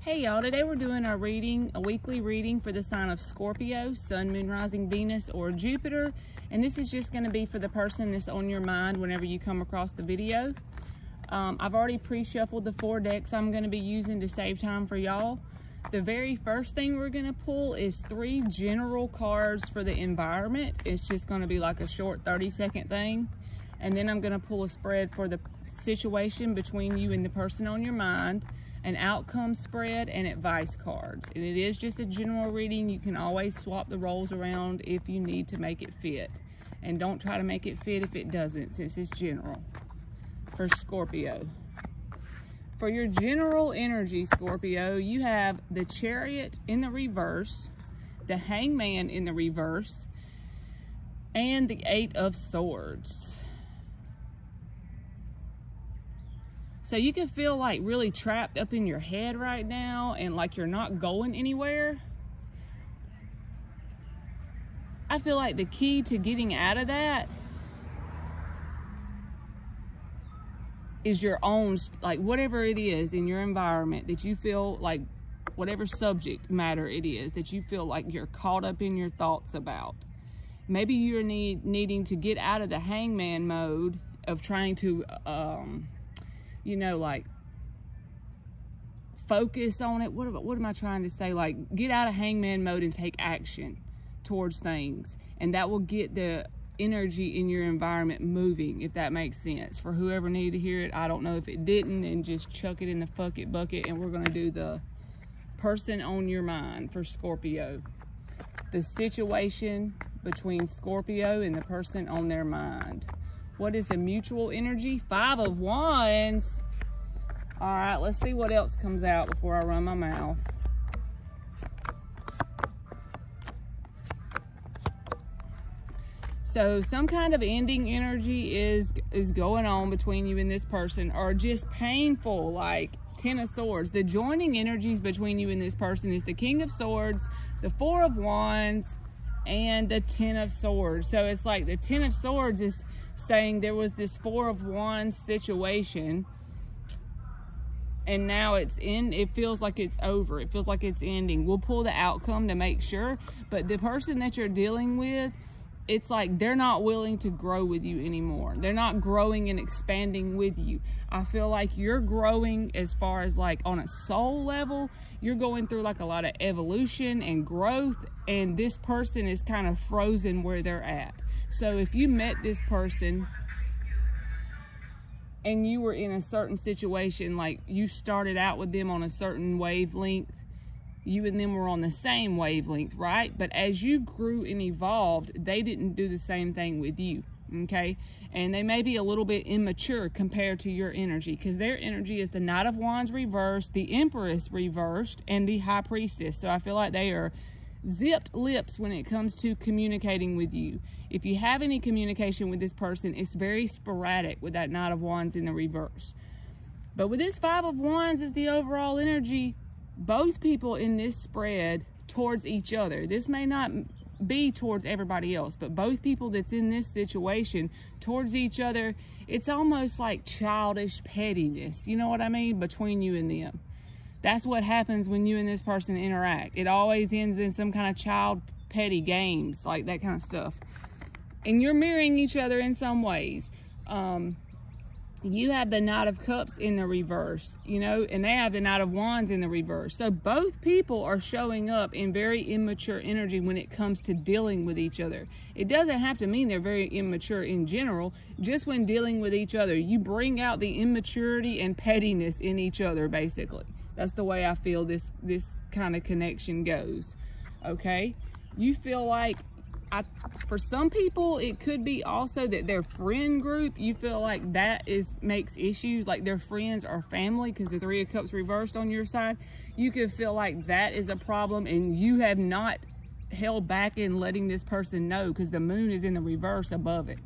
Hey y'all, today we're doing a weekly reading for the sign of Scorpio, Sun, Moon, Rising, Venus, or Jupiter. And this is just going to be for the person that's on your mind whenever you come across the video. I've already pre-shuffled the 4 decks I'm going to be using to save time for y'all. The very first thing we're going to pull is 3 general cards for the environment. It's just going to be like a short 30-second thing. And then I'm going to pull a spread for the situation between you and the person on your mind, an outcome spread, and advice cards. And it is just a general reading. You can always swap the roles around if you need to make it fit. And don't try to make it fit if it doesn't, since it's general. For Scorpio. For your general energy, Scorpio, you have the Chariot in the reverse, the Hangman in the reverse, and the 8 of Swords. So you can feel like really trapped up in your head right now and like you're not going anywhere. I feel like the key to getting out of that is your own, like whatever it is in your environment that you feel like, whatever subject matter it is that you feel like you're caught up in your thoughts about. Maybe you're needing to get out of the hangman mode of trying to, you know, like focus on it. What am I trying to say? Like, get out of hangman mode and take action towards things. And that will get the energy in your environment moving, if that makes sense. For whoever needed to hear it, I don't know if it didn't, and just chuck it in the fuck it bucket. And we're going to do the person on your mind for Scorpio. The situation between Scorpio and the person on their mind. What is a mutual energy? 5 of Wands. All right, let's see what else comes out before I run my mouth. So some kind of ending energy is going on between you and this person, or just painful, like 10 of Swords. The joining energies between you and this person is the King of Swords, the 4 of Wands, and the 10 of Swords. So it's like the 10 of Swords is saying there was this 4 of Wands situation, and now it's in. It feels like it's over. It feels like it's ending. We'll pull the outcome to make sure, but the person that you're dealing with, it's like they're not willing to grow with you anymore. They're not growing and expanding with you. I feel like you're growing as far as like on a soul level. You're going through like a lot of evolution and growth, and this person is kind of frozen where they're at. So if you met this person and you were in a certain situation, like you started out with them on a certain wavelength, you and them were on the same wavelength, right? But as you grew and evolved, they didn't do the same thing with you, okay? And they may be a little bit immature compared to your energy, because their energy is the Knight of Wands reversed, the Empress reversed, and the High Priestess. So I feel like they are zipped lips when it comes to communicating with you. If you have any communication with this person, it's very sporadic with that Knight of Wands in the reverse. But with this 5 of Wands is the overall energy. Both people in this spread towards each other. This may not be towards everybody else, but both people that's in this situation towards each other, it's almost like childish pettiness. You know what I mean? Between you and them. That's what happens when you and this person interact. It always ends in some kind of child petty games, like that kind of stuff. And you're mirroring each other in some ways. You have the Knight of Cups in the reverse, you know, and they have the Knight of Wands in the reverse. So both people are showing up in very immature energy when it comes to dealing with each other. It doesn't have to mean they're very immature in general. Just when dealing with each other, you bring out the immaturity and pettiness in each other, basically. That's the way I feel this kind of connection goes, okay? You feel like, for some people, it could be also that their friend group, you feel like that makes issues, like their friends or family, because the 3 of Cups reversed on your side. You could feel like that is a problem, and you have not held back in letting this person know, because the moon is in the reverse above it.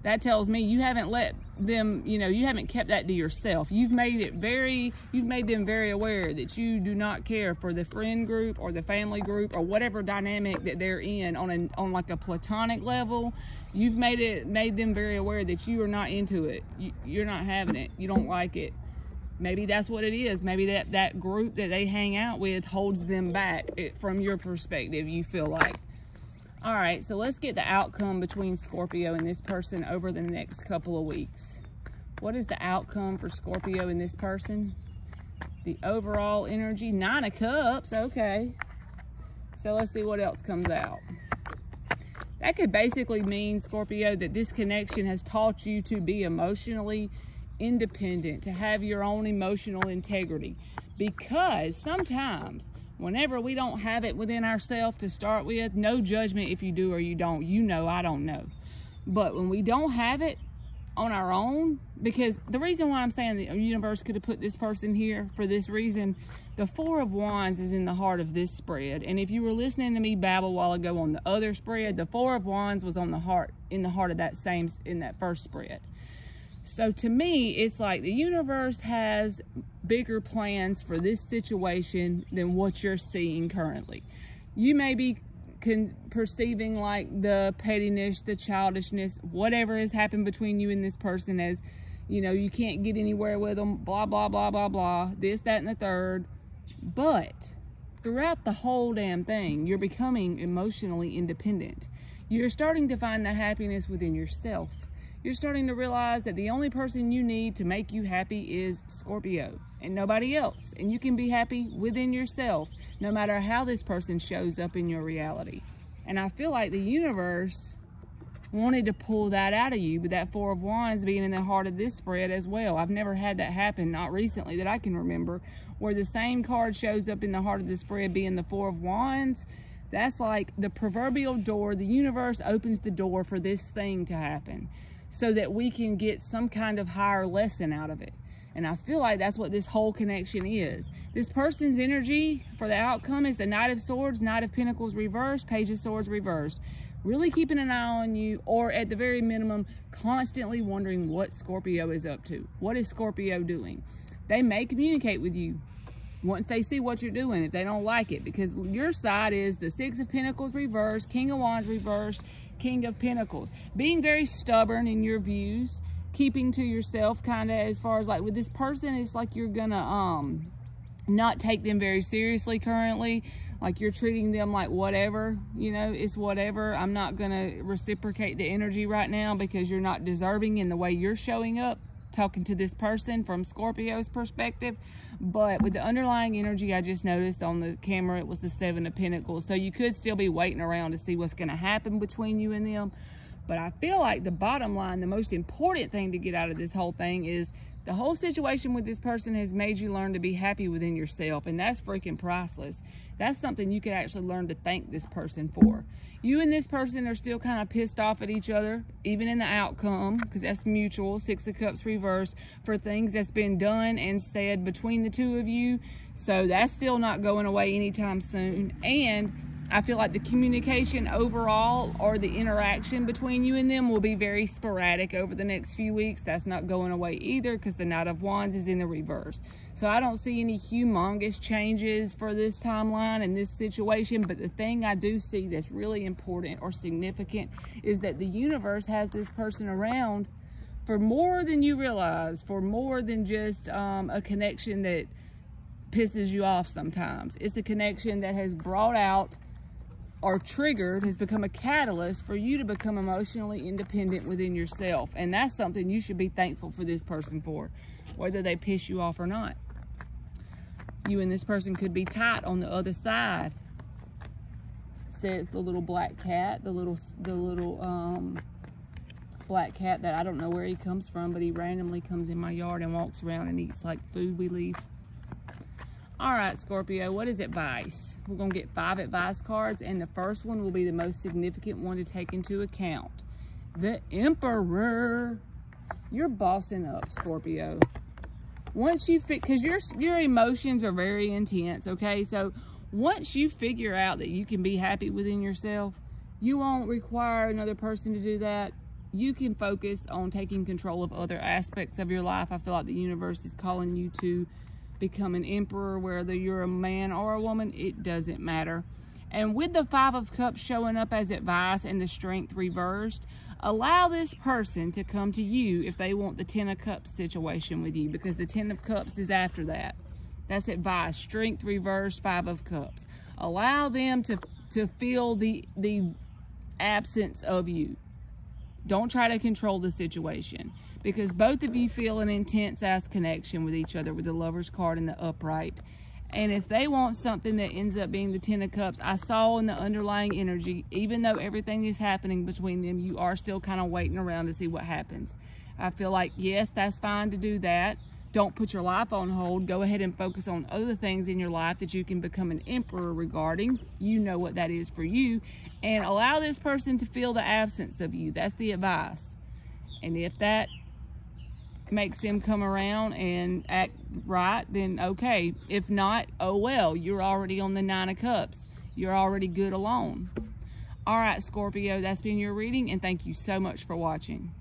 That tells me you haven't let them, you know, you haven't kept that to yourself. You've made them very aware that you do not care for the friend group or the family group or whatever dynamic that they're in on like a platonic level. You've made them very aware that you are not into it. You're not having it. You don't like it. Maybe that's what it is. Maybe that group that they hang out with holds them back from your perspective, you feel like. All right, so let's get the outcome between Scorpio and this person over the next couple of weeks. What is the outcome for Scorpio and this person? The overall energy, 9 of Cups, okay. So let's see what else comes out. That could basically mean, Scorpio, that this connection has taught you to be emotionally independent, to have your own emotional integrity. Because sometimes, whenever we don't have it within ourselves to start with, no judgment if you do or you don't. You know, I don't know. But when we don't have it on our own, because the reason why I'm saying the universe could have put this person here for this reason, the 4 of Wands is in the heart of this spread. And if you were listening to me babble a while ago on the other spread, the 4 of Wands was on the heart, in the heart of that same, in that first spread. So to me, it's like the universe has bigger plans for this situation than what you're seeing currently. You may be perceiving like the pettiness, the childishness, whatever has happened between you and this person, as, you know, you can't get anywhere with them, blah, blah, blah, blah, blah, this, that, and the third. But throughout the whole damn thing, you're becoming emotionally independent. You're starting to find the happiness within yourself. You're starting to realize that the only person you need to make you happy is Scorpio and nobody else. And you can be happy within yourself, no matter how this person shows up in your reality. And I feel like the universe wanted to pull that out of you, with that 4 of Wands being in the heart of this spread as well. I've never had that happen, not recently that I can remember, where the same card shows up in the heart of the spread being the 4 of Wands. That's like the proverbial door. The universe opens the door for this thing to happen, so that we can get some kind of higher lesson out of it. And I feel like that's what this whole connection is. This person's energy for the outcome is the Knight of Swords, Knight of Pentacles reversed, Page of Swords reversed. Really keeping an eye on you, or at the very minimum, constantly wondering what Scorpio is up to. What is Scorpio doing? They may communicate with you once they see what you're doing, if they don't like it, because your side is the 6 of Pentacles reversed, King of Wands reversed, King of Pentacles. Being very stubborn in your views, keeping to yourself, kind of, as far as like with this person, it's like you're gonna not take them very seriously currently. Like you're treating them like whatever, you know, it's whatever. I'm not gonna reciprocate the energy right now because you're not deserving in the way you're showing up, talking to this person from Scorpio's perspective. But with the underlying energy, I just noticed on the camera, it was the 7 of Pentacles. So you could still be waiting around to see what's going to happen between you and them. But I feel like the bottom line, the most important thing to get out of this whole thing is the whole situation with this person has made you learn to be happy within yourself. And that's freaking priceless. That's something you could actually learn to thank this person for. You and this person are still kind of pissed off at each other, even in the outcome, because that's mutual. 6 of Cups reversed, for things that's been done and said between the two of you. So that's still not going away anytime soon. And I feel like the communication overall, or the interaction between you and them, will be very sporadic over the next few weeks. That's not going away either, because the Knight of Wands is in the reverse. So I don't see any humongous changes for this timeline and this situation. But the thing I do see that's really important or significant is that the universe has this person around for more than you realize, for more than just a connection that pisses you off sometimes. It's a connection that has brought out or triggered, has become a catalyst for you to become emotionally independent within yourself. And that's something you should be thankful for this person for, whether they piss you off or not. You and this person could be tight on the other side. Say it's the little black cat, the little black cat that I don't know where he comes from, but he randomly comes in my yard and walks around and eats like food we leave. All right, Scorpio, what is advice? We're going to get 5 advice cards, and the first one will be the most significant one to take into account. The Emperor. You're bossing up, Scorpio. Once you because your emotions are very intense, okay? So once you figure out that you can be happy within yourself, you won't require another person to do that. You can focus on taking control of other aspects of your life. I feel like the universe is calling you to become an emperor, whether you're a man or a woman, it doesn't matter. And with the Five of Cups showing up as advice and the Strength reversed, allow this person to come to you if they want the Ten of Cups situation with you, because the Ten of Cups is after that. That's advice. Strength reversed, Five of Cups. Allow them to feel the absence of you. Don't try to control the situation, because both of you feel an intense ass connection with each other with the Lover's card and the upright. And if they want something that ends up being the Ten of Cups, I saw in the underlying energy, even though everything is happening between them, you are still kind of waiting around to see what happens. I feel like, yes, that's fine to do that. Don't put your life on hold. Go ahead and focus on other things in your life that you can become an emperor regarding. You know what that is for you. And allow this person to feel the absence of you. That's the advice. And if that makes them come around and act right, then okay. If not, oh well, you're already on the Nine of Cups. You're already good alone. All right, Scorpio, that's been your reading, and thank you so much for watching.